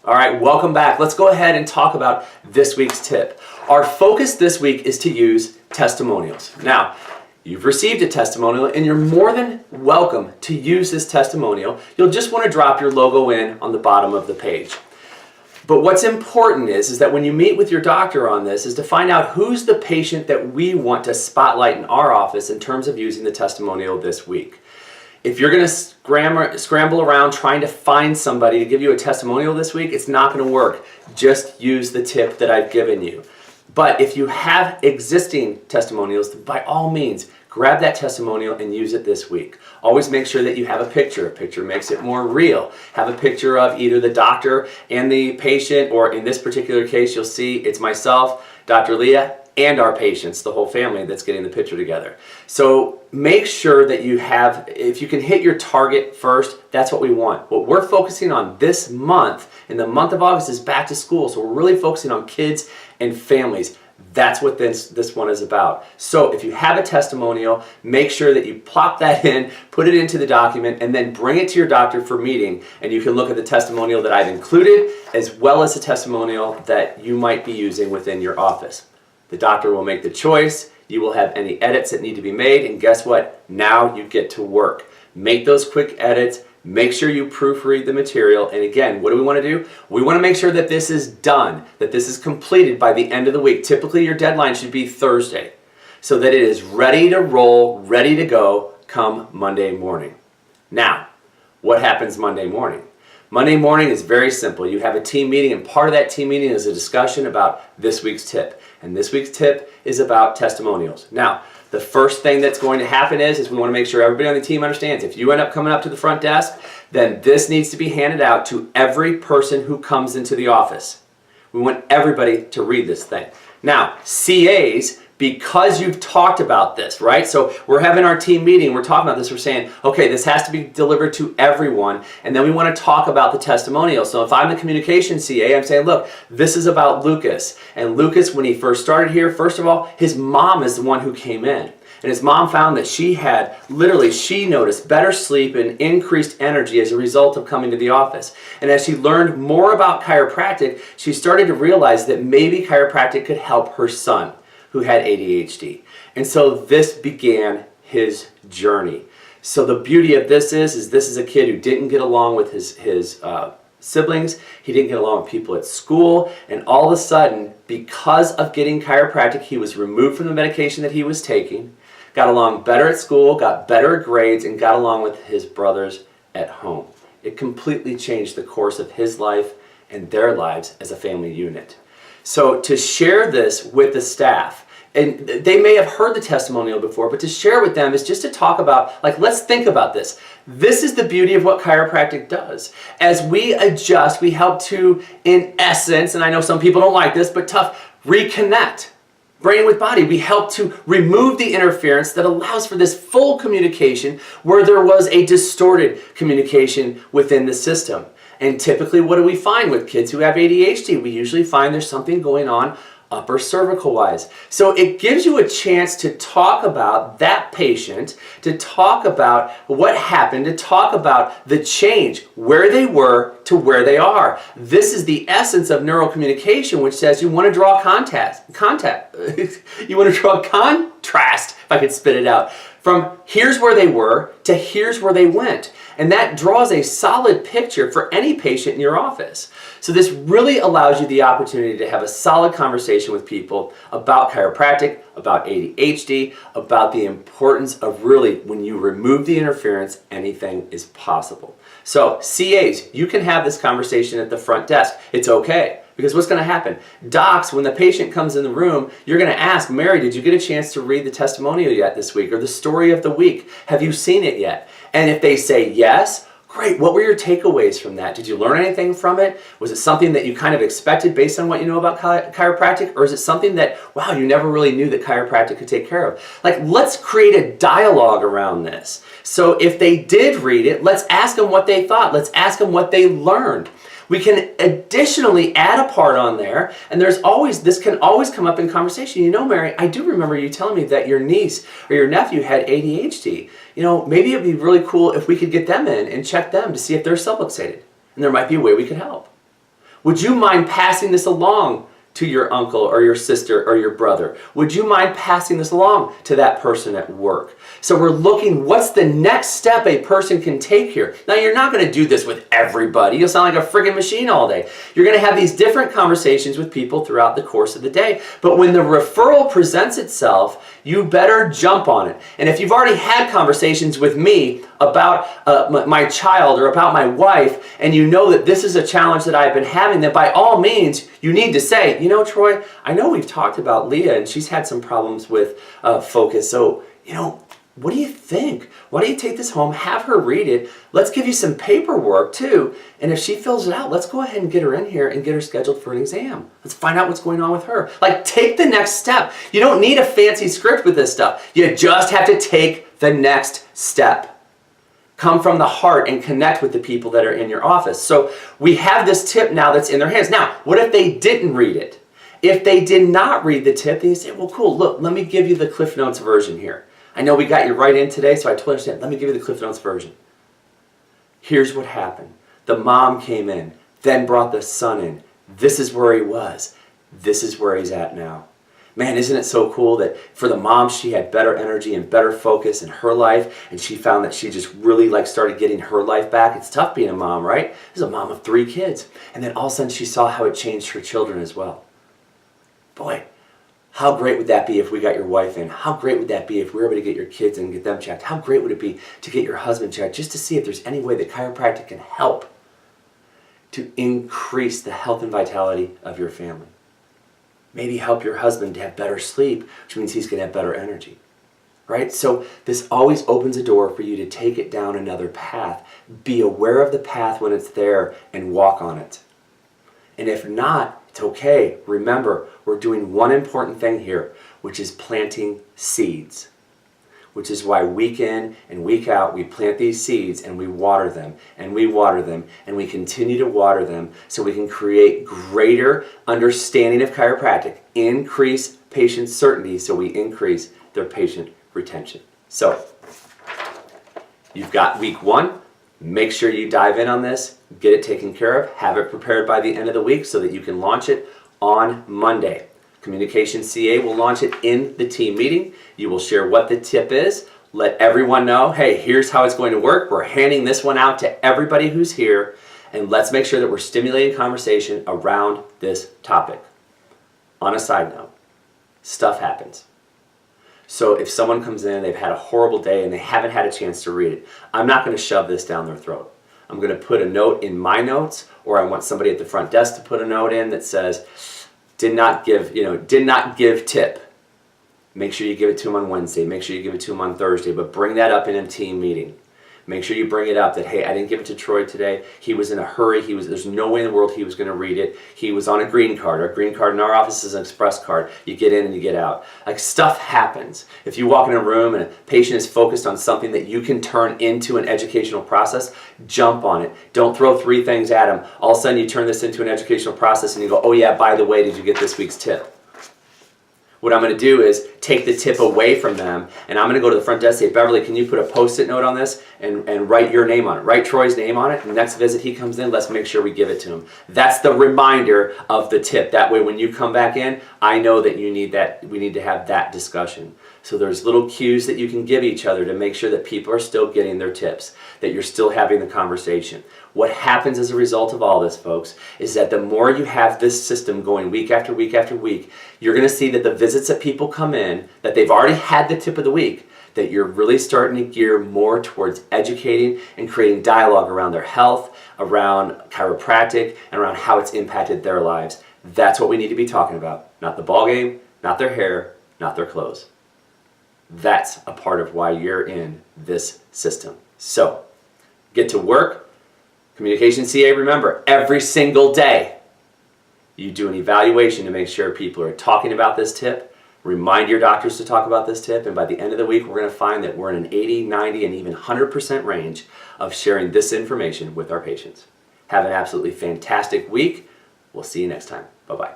All right, welcome back. Let's go ahead and talk about this week's tip. Our focus this week is to use testimonials. Now, you've received a testimonial and you're more than welcome to use this testimonial. You'll just want to drop your logo in on the bottom of the page. But what's important is that when you meet with your doctor on this is to find out who's the patient that we want to spotlight in our office in terms of using the testimonial this week. If you're going to scramble around trying to find somebody to give you a testimonial this week, it's not going to work. Just use the tip that I've given you. But if you have existing testimonials, by all means, grab that testimonial and use it this week. Always make sure that you have a picture. A picture makes it more real. Have a picture of either the doctor and the patient, or in this particular case, you'll see it's myself, Dr. Leah, and our patients, the whole family that's getting the picture together. So make sure that you have, if you can hit your target first, that's what we want. What we're focusing on this month, in the month of August, is back to school. So we're really focusing on kids and families. That's what this one is about. So if you have a testimonial, make sure that you plop that in, put it into the document, and then bring it to your doctor for meeting. And you can look at the testimonial that I've included, as well as the testimonial that you might be using within your office. The doctor will make the choice. You will have any edits that need to be made, and guess what? Now you get to work. Make those quick edits. Make sure you proofread the material. And again, what do we want to do? We want to make sure that this is done, that this is completed by the end of the week. Typically, your deadline should be Thursday, so that it is ready to roll, ready to go come Monday morning. Now, what happens Monday morning? Monday morning is very simple. You have a team meeting, and part of that team meeting is a discussion about this week's tip. And this week's tip is about testimonials. Now, the first thing that's going to happen is we want to make sure everybody on the team understands. If you end up coming up to the front desk, then this needs to be handed out to every person who comes into the office. We want everybody to read this thing. Now, CAs, because you've talked about this, right? So we're having our team meeting, we're talking about this, we're saying, okay, this has to be delivered to everyone, and then we want to talk about the testimonial. So if I'm the communication CA, I'm saying, look, this is about Lucas. And Lucas, when he first started here, first of all, his mom is the one who came in. And his mom found that she noticed better sleep and increased energy as a result of coming to the office. And as she learned more about chiropractic, she started to realize that maybe chiropractic could help her son, who had ADHD. And so this began his journey. So the beauty of this is this is a kid who didn't get along with his siblings. He didn't get along with people at school. And all of a sudden, because of getting chiropractic, he was removed from the medication that he was taking, got along better at school, got better grades, and got along with his brothers at home. It completely changed the course of his life and their lives as a family unit. So to share this with the staff, and they may have heard the testimonial before, but to share with them is just to talk about, like, let's think about this. This is the beauty of what chiropractic does. As we adjust, we help to, in essence, and I know some people don't like this, but tough, reconnect brain with body. We help to remove the interference that allows for this full communication where there was a distorted communication within the system. And typically, what do we find with kids who have ADHD? We usually find there's something going on upper cervical wise. So it gives you a chance to talk about that patient, to talk about what happened, to talk about the change, where they were to where they are. This is the essence of neurocommunication, which says you want to draw you want to draw contrast, if I could spit it out, from here's where they were to here's where they went. And that draws a solid picture for any patient in your office. So this really allows you the opportunity to have a solid conversation with people about chiropractic, about ADHD, about the importance of really, when you remove the interference, anything is possible. So CAs, you can have this conversation at the front desk. It's okay. Because what's going to happen? Docs, when the patient comes in the room, you're going to ask, Mary, did you get a chance to read the testimonial yet this week? Or the story of the week? Have you seen it yet? And if they say yes, great. What were your takeaways from that? Did you learn anything from it? Was it something that you kind of expected based on what you know about chiropractic? Or is it something that, wow, you never really knew that chiropractic could take care of? Like, let's create a dialogue around this. So if they did read it, let's ask them what they thought. Let's ask them what they learned. We can additionally add a part on there, and this can always come up in conversation. You know, Mary, I do remember you telling me that your niece or your nephew had ADHD. You know, maybe it'd be really cool if we could get them in and check them to see if they're subluxated. And there might be a way we could help. Would you mind passing this along to your uncle or your sister or your brother? Would you mind passing this along to that person at work? So we're looking, what's the next step a person can take here? Now, you're not going to do this with everybody. You'll sound like a friggin' machine all day. You're going to have these different conversations with people throughout the course of the day. But when the referral presents itself, you better jump on it. And if you've already had conversations with me about my child or about my wife, and you know that this is a challenge that I've been having, then by all means, you need to say, you know, Troy, I know we've talked about Leah and she's had some problems with focus. So, you know, what do you think? Why don't you take this home, have her read it. Let's give you some paperwork too. And if she fills it out, let's go ahead and get her in here and get her scheduled for an exam. Let's find out what's going on with her. Like, take the next step. You don't need a fancy script with this stuff. You just have to take the next step. Come from the heart and connect with the people that are in your office. So we have this tip now that's in their hands. Now, what if they didn't read it? If they did not read the tip, they say, well, cool, look, let me give you the Cliff Notes version here. I know we got you right in today, so I totally understand. Let me give you the Cliff Notes version. Here's what happened. The mom came in, then brought the son in. This is where he was. This is where he's at now. Man, isn't it so cool that for the mom, she had better energy and better focus in her life, and she found that she just really started getting her life back. It's tough being a mom, right? This is a mom of 3 kids. And then all of a sudden she saw how it changed her children as well. Boy, how great would that be if we got your wife in? How great would that be if we were able to get your kids in and get them checked? How great would it be to get your husband checked just to see if there's any way that chiropractic can help to increase the health and vitality of your family? Maybe help your husband to have better sleep, which means he's going to have better energy, right? So this always opens a door for you to take it down another path. Be aware of the path when it's there and walk on it. And if not, it's okay. Remember, we're doing one important thing here, which is planting seeds. Which is why week in and week out we plant these seeds and we water them and we water them and we continue to water them so we can create greater understanding of chiropractic, increase patient certainty so we increase their patient retention. So, you've got week 1. Make sure you dive in on this, get it taken care of, have it prepared by the end of the week so that you can launch it on Monday. Communication CA will launch it in the team meeting. You will share what the tip is. Let everyone know, hey, here's how it's going to work. We're handing this one out to everybody who's here. And let's make sure that we're stimulating conversation around this topic. On a side note, stuff happens. So if someone comes in, they've had a horrible day and they haven't had a chance to read it, I'm not going to shove this down their throat. I'm going to put a note in my notes, or I want somebody at the front desk to put a note in that says, did not give tip. Make sure you give it to them on Wednesday. Make sure you give it to them on Thursday, but bring that up in a team meeting. Make sure you bring it up that, hey, I didn't give it to Troy today. He was in a hurry. There's no way in the world he was going to read it. He was on a green card. Our green card in our office is an express card. You get in and you get out. Like, stuff happens. If you walk in a room and a patient is focused on something that you can turn into an educational process, jump on it. Don't throw 3 things at them. All of a sudden you turn this into an educational process and you go, oh yeah, by the way, did you get this week's tip? What I'm going to do is take the tip away from them, and I'm going to go to the front desk and say, Beverly, can you put a Post-it note on this and write your name on it? Write Troy's name on it. And the next visit he comes in, let's make sure we give it to him. That's the reminder of the tip. That way when you come back in, I know that you need that. We need to have that discussion. So there's little cues that you can give each other to make sure that people are still getting their tips, that you're still having the conversation. What happens as a result of all this, folks, is that the more you have this system going week after week after week, you're going to see that the visits that people come in, that they've already had the tip of the week, that you're really starting to gear more towards educating and creating dialogue around their health, around chiropractic, and around how it's impacted their lives. That's what we need to be talking about. Not the ball game, not their hair, not their clothes. That's a part of why you're in this system. So, get to work. Communication CA, remember, every single day you do an evaluation to make sure people are talking about this tip. Remind your doctors to talk about this tip, and by the end of the week we're going to find that we're in an 80, 90, and even 100% range of sharing this information with our patients. Have an absolutely fantastic week. We'll see you next time. Bye-bye.